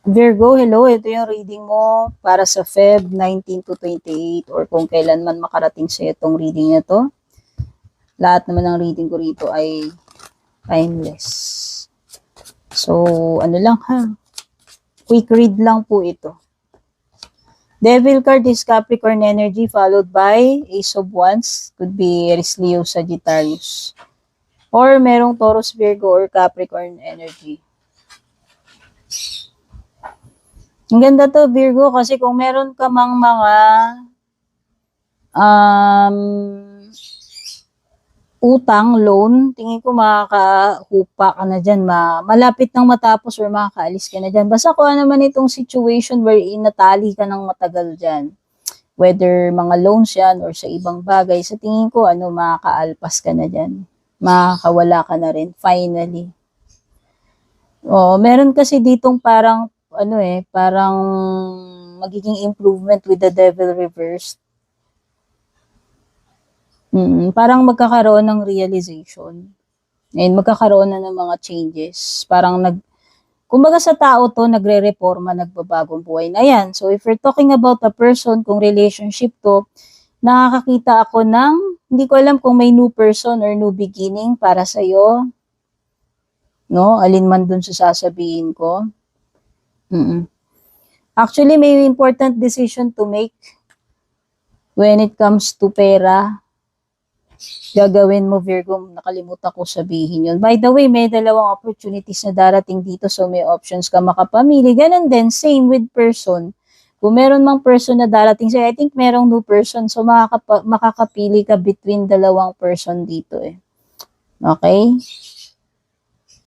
Virgo, hello. Ito yung reading mo para sa Feb 19 to 28 or kung kailan man makarating sa itong reading na to. Lahat naman ng reading ko rito ay timeless. So, ano lang ha. Quick read lang po ito. Devil card is Capricorn energy followed by Ace of Wands. Could be Aries, Leo, Sagittarius. Or merong Taurus, Virgo, or Capricorn energy. Ang ganda to, Virgo, kasi kung meron ka mang mga utang, loan, tingin ko makakahupa ka na dyan, malapit nang matapos or makakaalis ka na dyan. Basta kung ano naman itong situation wherein natali ka ng matagal dyan, whether mga loans yan or sa ibang bagay, sa tingin ko, makakaalpas ka na dyan. Makakawala ka na rin, finally. Meron kasi ditong parang, parang magiging improvement with the devil reversed. Parang magkakaroon ng realization. And magkakaroon na ng mga changes. Parang kumbaga sa tao to, nagre-reforma, nagbabagong buhay na yan. So if we're talking about a person, kung relationship to, nakakakita ako ng, hindi ko alam kung may new person or new beginning para sa'yo. No? Alin man dun sa sasabihin ko. Actually, may important decision to make when it comes to pera. Gagawin mo, Virgo, nakalimutan ko sabihin yun. By the way, may dalawang opportunities na darating dito, so may options ka makapamili. Ganun din, same with person. Kung meron mang person na darating sa'yo, I think merong new person, so makakapili ka between dalawang person dito eh. Okay?